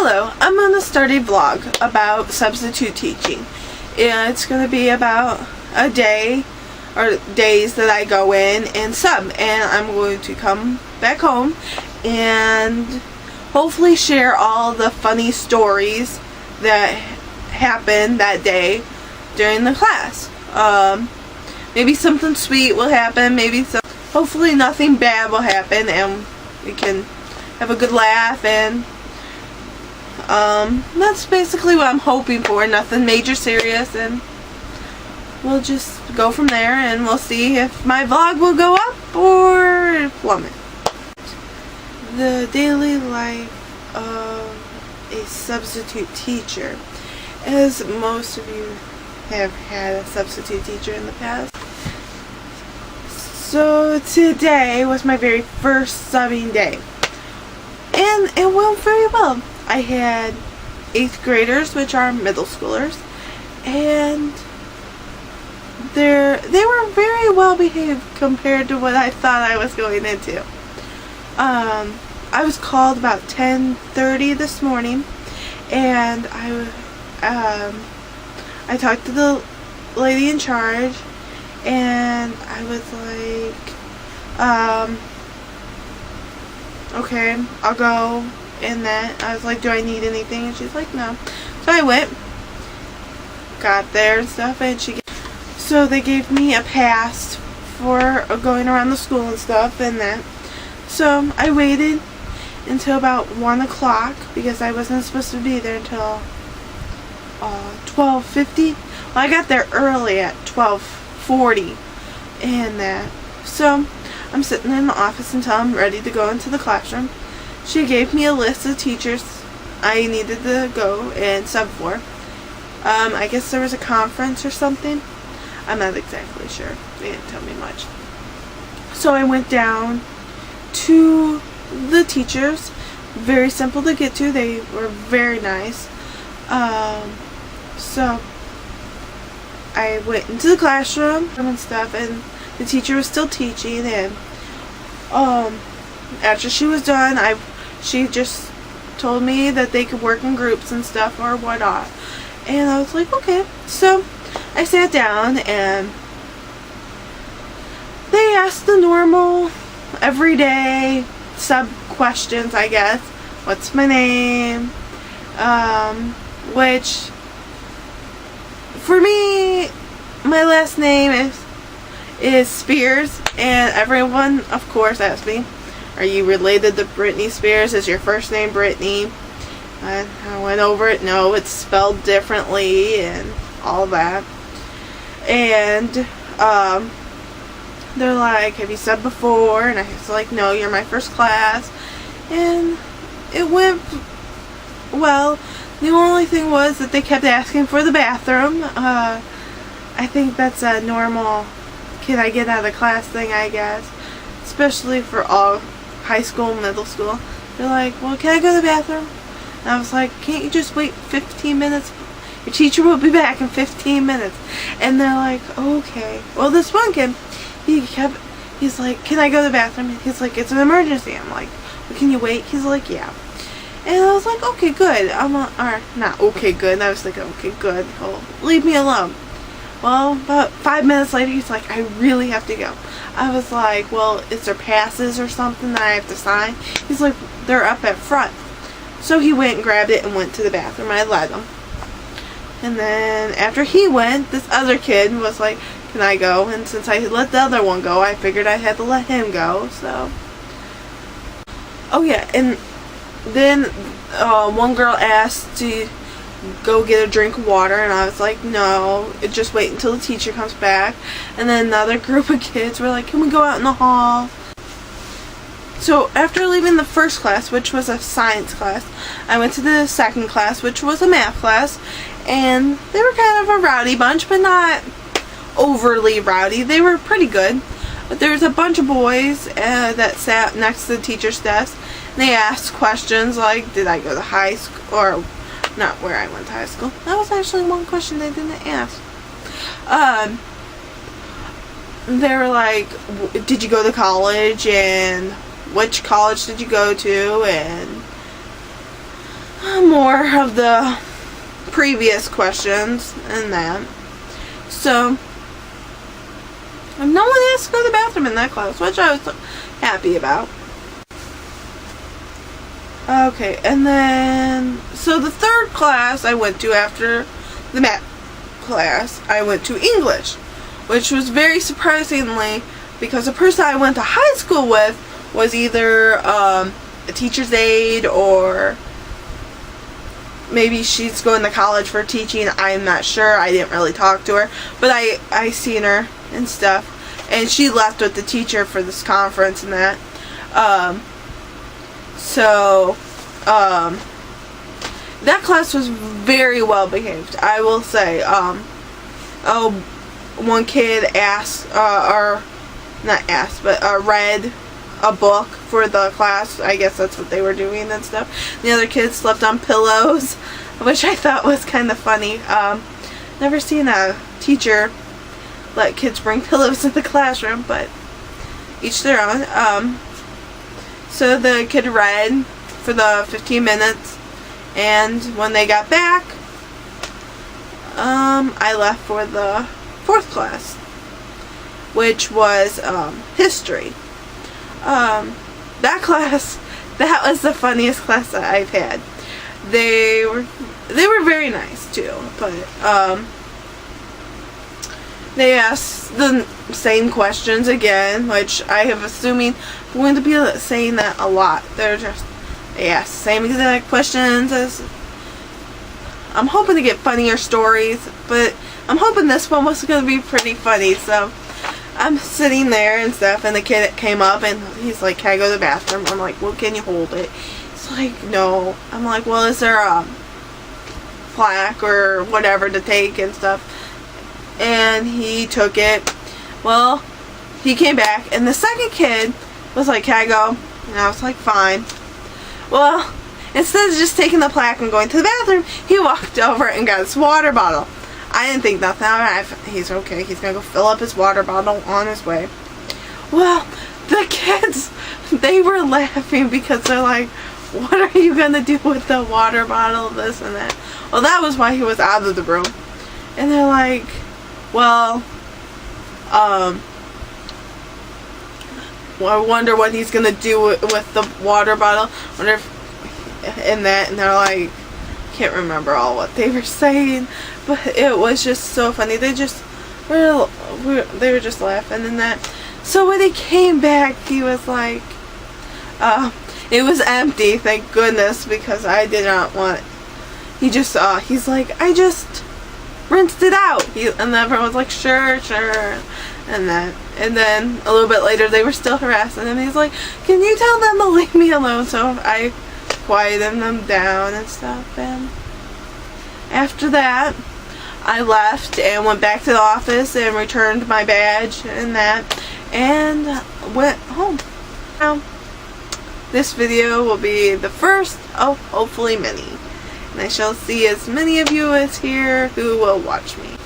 Hello, I'm going to start a vlog about substitute teaching. And it's going to be about a day or days that I go in and sub. And I'm going to come back home and hopefully share all the funny stories that happened that day during the class. Maybe something sweet will happen, hopefully nothing bad will happen, and we can have a good laugh, and that's basically what I'm hoping for. Nothing major serious, and we'll just go from there, and we'll see if my vlog will go up or plummet. The daily life of a substitute teacher. As most of you have had a substitute teacher in the past. So today was my very first subbing day. And it went very well. I had 8th graders, which are middle schoolers, and they were very well behaved compared to what I thought I was going into. I was called about 10:30 this morning, and I talked to the lady in charge, and I was like, okay, I'll go. And then I was like, do I need anything? And she's like, no. So I went, got there and stuff, and so they gave me a pass for going around the school and stuff and that. So I waited until about 1 o'clock because I wasn't supposed to be there until 12:50. Well, I got there early at 12:40 and that. So I'm sitting in the office until I'm ready to go into the classroom. She gave me a list of teachers I needed to go and sub for. I guess there was a conference or something. I'm not exactly sure. They didn't tell me much. So I went down to the teachers. Very simple to get to. They were very nice. So I went into the classroom and stuff, and the teacher was still teaching, and after she was done, she just told me that they could work in groups and stuff or whatnot. And I was like, okay. So I sat down, and they asked the normal everyday sub questions, I guess. What's my name? Which for me, my last name is Spears, and everyone of course asked me, are you related to Britney Spears? Is your first name Britney? I went over it. No, it's spelled differently and all that. And they're like, have you subbed before? And I was like, no, you're my first class. And it went well. The only thing was that they kept asking for the bathroom. I think that's a normal can I get out of class thing, I guess. Especially for all high school, middle school. They're like, well, can I go to the bathroom? And I was like, can't you just wait 15 minutes? Your teacher will be back in 15 minutes. And they're like, okay. Well, this one kid, he's like, can I go to the bathroom? And he's like, it's an emergency. I'm like, well, can you wait? He's like, yeah. And I was like, okay, good. Or not okay, good. And I was like, okay, good. Oh, leave me alone. Well, about 5 minutes later, he's like, I really have to go. I was like, well, is there passes or something that I have to sign? He's like, they're up at front. So he went and grabbed it and went to the bathroom. I let him. And then after he went, this other kid was like, can I go? And since I let the other one go, I figured I had to let him go. So, oh yeah, and then one girl asked to go get a drink of water, and I was like, no, just wait until the teacher comes back. And then another group of kids were like, can we go out in the hall? So after leaving the first class, which was a science class, I went to the second class, which was a math class, and they were kind of a rowdy bunch, but not overly rowdy. They were pretty good. But there was a bunch of boys that sat next to the teacher's desk, and they asked questions like, did I go to high school, or not where I went to high school. That was actually one question they didn't ask. They were like, did you go to college, and which college did you go to, and more of the previous questions and that. So, no one asked to go to the bathroom in that class, which I was happy about. Okay, and then, so the third class I went to after the math class, I went to English, which was very surprisingly, because the person I went to high school with was either a teacher's aide, or maybe she's going to college for teaching. I'm not sure. I didn't really talk to her, but I seen her and stuff, and she left with the teacher for this conference and that. That class was very well behaved, I will say. One kid asked, or not asked, but read a book for the class. I guess that's what they were doing and stuff. The other kids slept on pillows, which I thought was kind of funny. Never seen a teacher let kids bring pillows in the classroom, but each their own. So the kid read for the 15 minutes, and when they got back, I left for the fourth class, which was history. That class, that was the funniest class that I've had. They were very nice too, but they asked the same questions again, which I have assuming I'm going to be saying that a lot. They ask the same exact questions as. I'm hoping to get funnier stories, but I'm hoping this one was going to be pretty funny. So I'm sitting there and stuff, and the kid came up and he's like, "Can I go to the bathroom?" I'm like, "Well, can you hold it?" He's like, "No." I'm like, "Well, is there a plaque or whatever to take and stuff?" And he took it. Well, he came back, and the second kid was like, "Can I go?" And I was like, "Fine." Well, instead of just taking the plaque and going to the bathroom, he walked over and got his water bottle. I didn't think nothing of it. He's okay. He's going to go fill up his water bottle on his way. Well, the kids, they were laughing because they're like, "What are you going to do with the water bottle, this and that?" Well, that was why he was out of the room. And they're like, "Well, I wonder what he's going to do with the water bottle. Wonder if," and they're like, can't remember all what they were saying, but it was just so funny. They were just laughing and that. So when he came back, he was like, it was empty, thank goodness, because I did not want it. He's like, "I just rinsed it out." And everyone was like, sure, and that. And then a little bit later, they were still harassing him. He's like, "Can you tell them to leave me alone?" So I quieted them down and stuff. And after that, I left and went back to the office and returned my badge and that, and went home. Now, this video will be the first of hopefully many, and I shall see as many of you as here who will watch me.